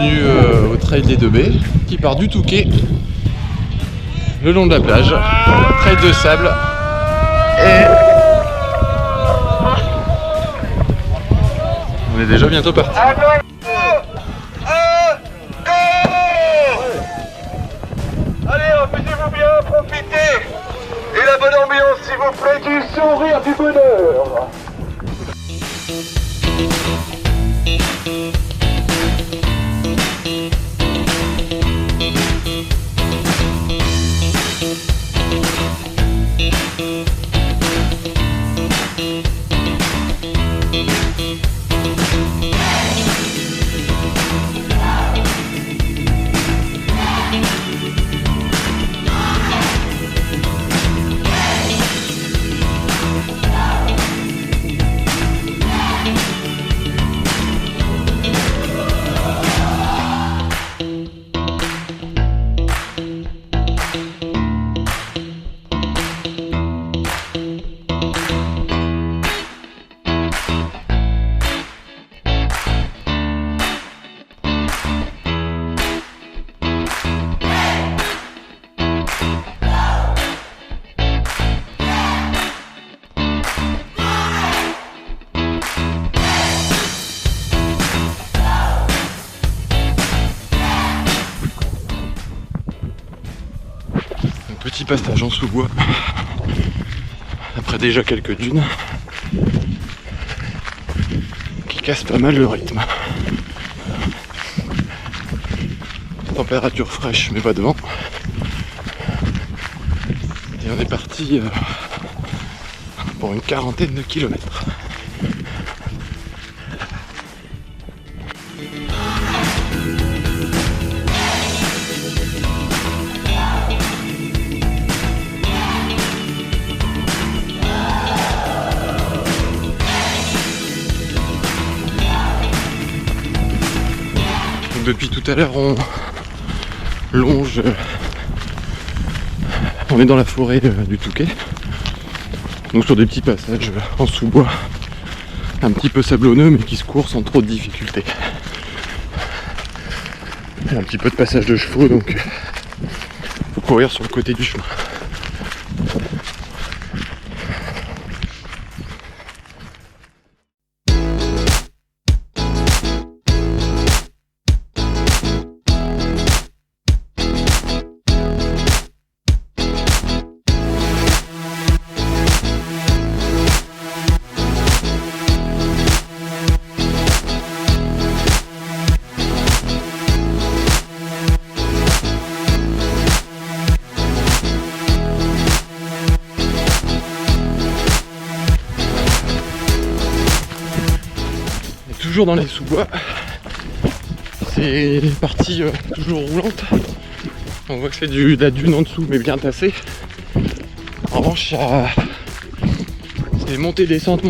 bienvenue au trail des 2B qui part du Touquet le long de la plage, trail de sable et on est déjà bientôt parti. Allez, amusez-vous bien, profitez. Et la bonne ambiance, s'il vous plaît, du sourire, du bonheur. Petit passage en sous-bois, après déjà quelques dunes qui cassent pas mal le rythme. Température fraîche mais pas de vent. Et on est parti pour une quarantaine de kilomètres. Depuis tout à l'heure on longe, on est dans la forêt du Touquet, donc sur des petits passages en sous-bois, un petit peu sablonneux mais qui se courent sans trop de difficultés. Il y a un petit peu de passage de chevaux donc faut courir sur le côté du chemin. Toujours dans les sous-bois, c'est partie toujours roulante. On voit que c'est de la dune en dessous mais bien tassée. En revanche, c'est montée descente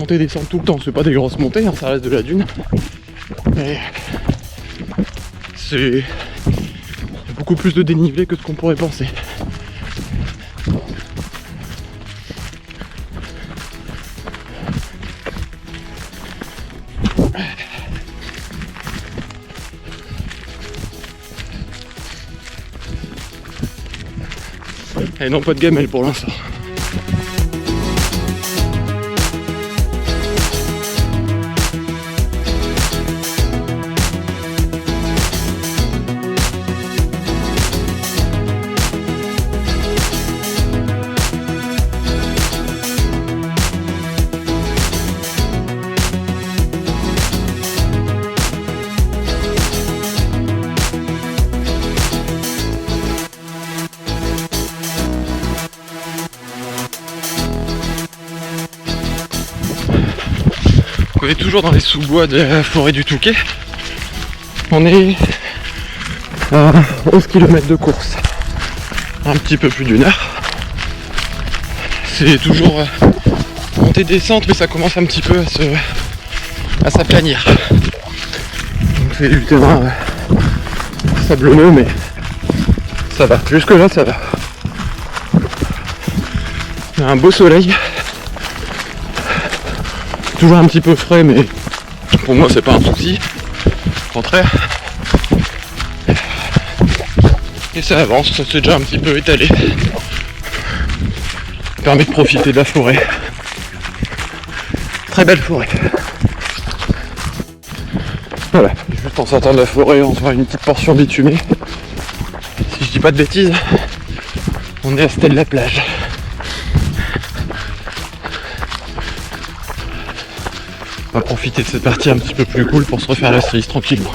tout le temps. C'est pas des grosses montées, hein, ça reste de la dune. Mais c'est beaucoup plus de dénivelé que ce qu'on pourrait penser. Et non, pas de gamelle pour l'instant. On est toujours dans les sous-bois de la forêt du Touquet. On est à 11 km de course, un petit peu plus d'une heure. C'est toujours montée-descente mais ça commence un petit peu à s'aplanir. Donc c'est du terrain sablonneux mais ça va, jusque là ça va. Il y a un beau soleil. Toujours un petit peu frais mais pour moi c'est pas un souci. Au contraire. ça avance, ça s'est déjà un petit peu étalé. Ça permet de profiter de la forêt. Très belle forêt. Voilà, juste en sortant de la forêt, on se voit une petite portion bitumée. Si je dis pas de bêtises, on est à Stèle-la-Plage. On va profiter de cette partie un petit peu plus cool pour se refaire la cerise tranquillement.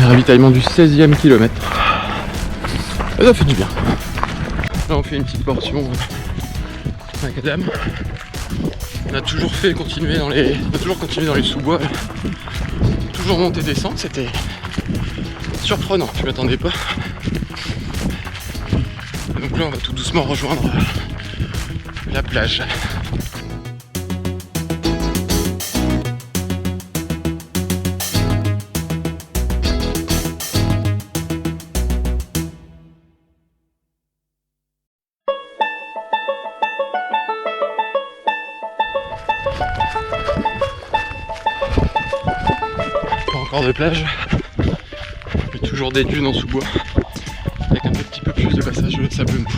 Ravitaillement du 16e kilomètre. Et ça fait du bien. Là on fait une petite portion macadam. On a toujours continué dans les sous-bois. Toujours monter descendre, c'était surprenant, je m'attendais pas. Donc là on va tout doucement rejoindre la plage. Pas encore de plage, mais toujours des dunes en sous-bois, avec un petit peu plus de passage de sable mou.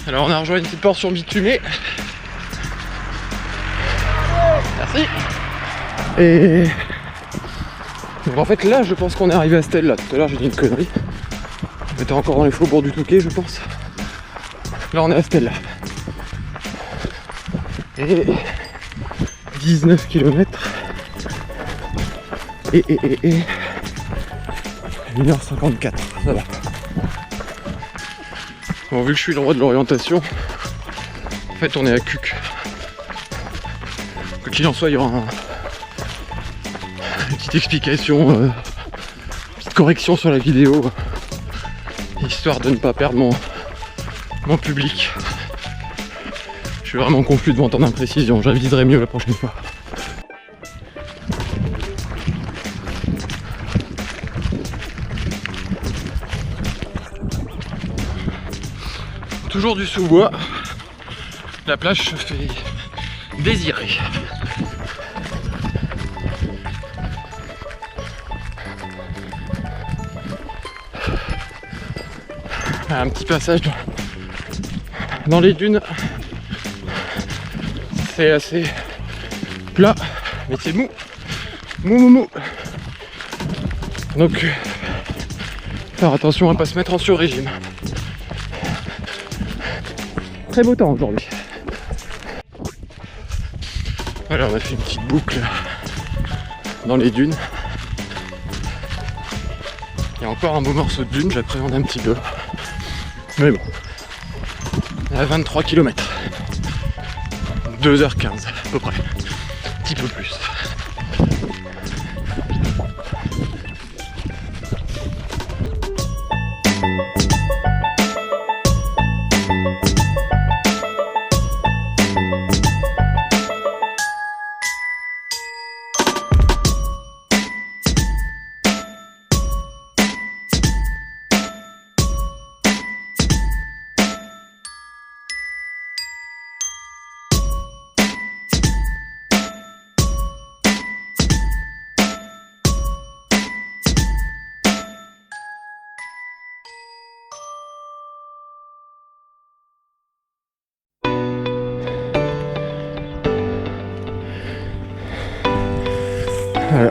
Alors on a rejoint une petite portion bitumée. Merci. Et donc en fait là je pense qu'on est arrivé à Stèle là. Tout à l'heure j'ai dit une connerie. On était encore dans les faubourgs du Touquet je pense. Là on est à Stèle là. Et 19 km. Et 1h54, ça va. Bon, vu que je suis le roi de l'orientation, en fait on est à Cuc. Quoi qu'il en soit, il y aura une petite explication, une petite correction sur la vidéo, histoire de ne pas perdre mon public. Je suis vraiment confus devant tant d'imprécisions, j'aviserai mieux la prochaine fois. Toujours du sous-bois, la plage se fait désirer. Un petit passage dans les dunes, c'est assez plat, mais c'est mou, mou. Donc, faire attention à ne pas se mettre en sur-régime. Très beau temps aujourd'hui. Voilà, on a fait une petite boucle dans les dunes. Il y a encore un beau morceau de dune, j'appréhende un petit peu. Mais bon, à 23 km. 2h15 à peu près. Un petit peu plus.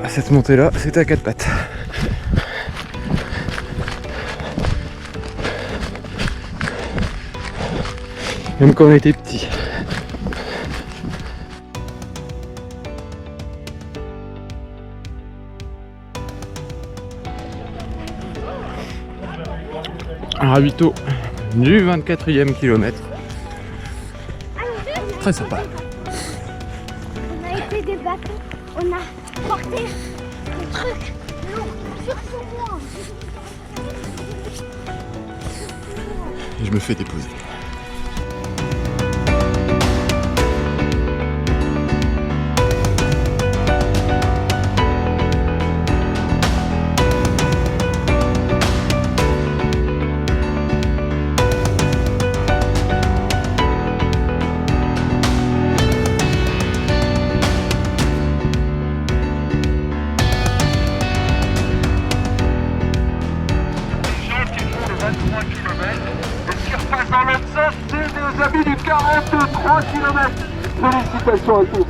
cette montée là, c'était à 4 pattes. Même quand on était petit. Un ravito du 24e kilomètre. Très sympa. On a été des bateaux, on a porté des trucs lourds sur moi. Et je me fais déposer. Dans l'autre sens, c'est des amis du 43 km. Félicitations à tous.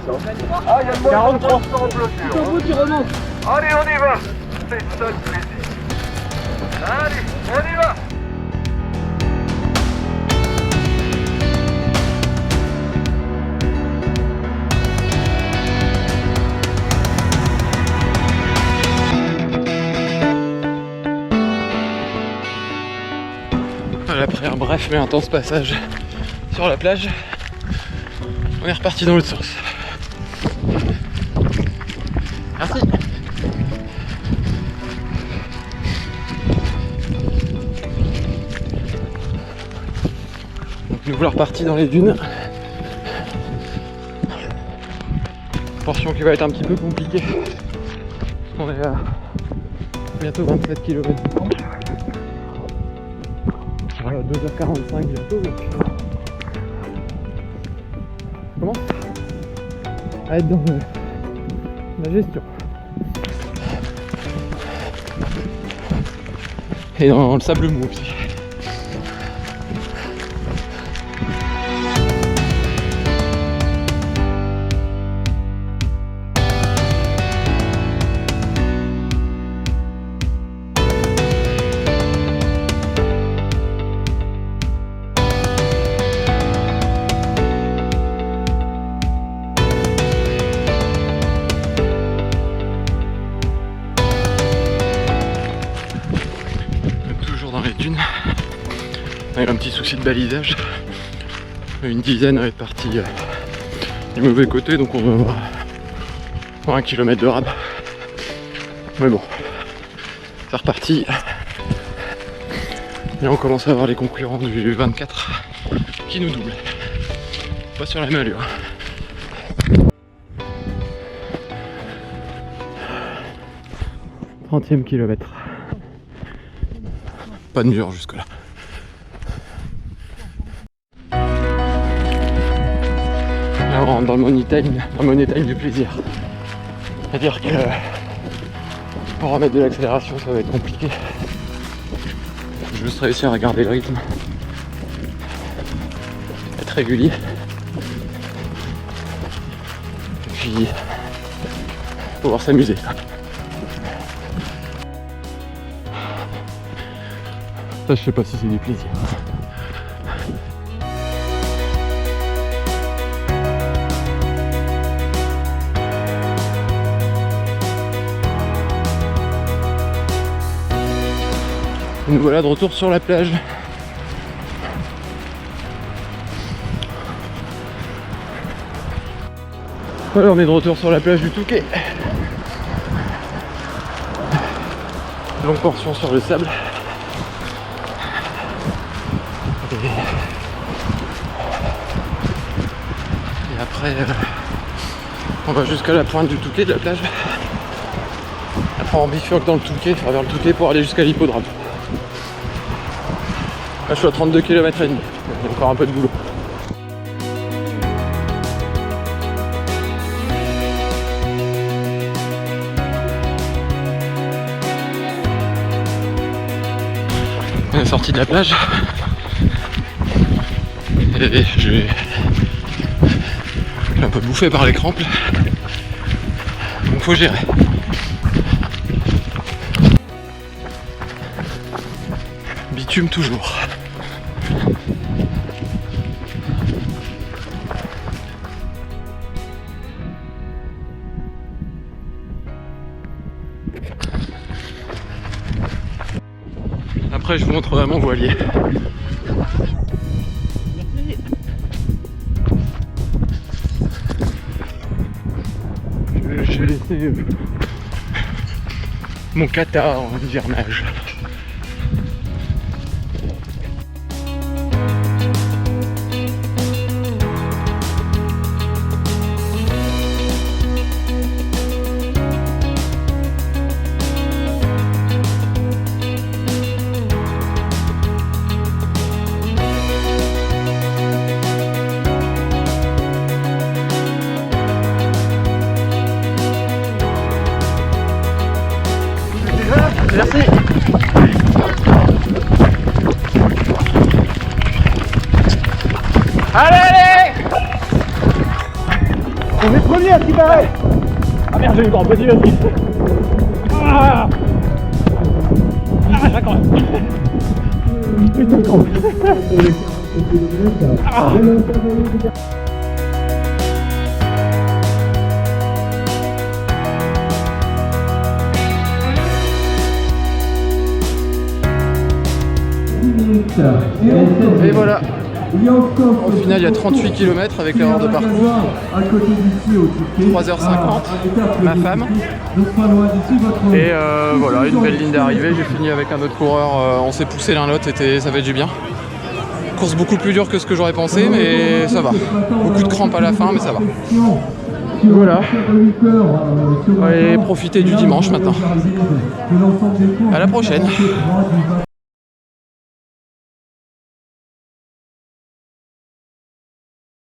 Ah, il y a le moins 43 semble. Allez, on y va. C'est ça le plaisir. Allez, on y va. Après un bref mais intense passage sur la plage, on est reparti dans l'autre sens. Merci. Donc nous voilà repartis dans les dunes. Portion qui va être un petit peu compliquée. On est à bientôt 27 km. 2h45 bientôt, donc comment à être dans la gestion et dans le sable mou aussi. Dans les dunes, on a eu un petit souci de balisage, une dizaine est partie du mauvais côté, donc on va avoir 1 km de rab, mais bon, c'est reparti et on commence à avoir les concurrents du 24 qui nous doublent, pas sur la même allure. « 30e kilomètre. Pas de mur jusque là. Là on rentre dans le money time du plaisir. C'est-à-dire que pour remettre de l'accélération ça va être compliqué. Je vais juste réussir à garder le rythme. Être régulier. Et puis pouvoir s'amuser. Ça, je sais pas si c'est du plaisir. Nous voilà de retour sur la plage. Voilà, on est de retour sur la plage du Touquet. Longue portion sur le sable. Et après, on va jusqu'à la pointe du Touquet de la plage. Après, on bifurque dans le Touquet, enfin vers le Touquet pour aller jusqu'à l'hippodrome. Là, je suis à 32 km et demi. Il y a encore un peu de boulot. On est sorti de la plage. Et je suis un peu bouffé par les crampes, donc faut gérer. bitume toujours. Après je vous montrerai mon voilier. Je vais laisser mon kata en hivernage. Merci. Allez. On est premier à ce qui paraît. Ah merde, j'ai eu grand petit aussi. Ah, d'accord. Ah. Et voilà. Au final, il y a 38 km avec l'erreur de parcours. 3h50, ma femme. Et voilà, une belle ligne d'arrivée. J'ai fini avec un autre coureur. On s'est poussé l'un l'autre, ça fait du bien. Course beaucoup plus dure que ce que j'aurais pensé, mais ça va. Beaucoup de crampes à la fin, mais ça va. Voilà. Allez profiter du dimanche maintenant. À la prochaine.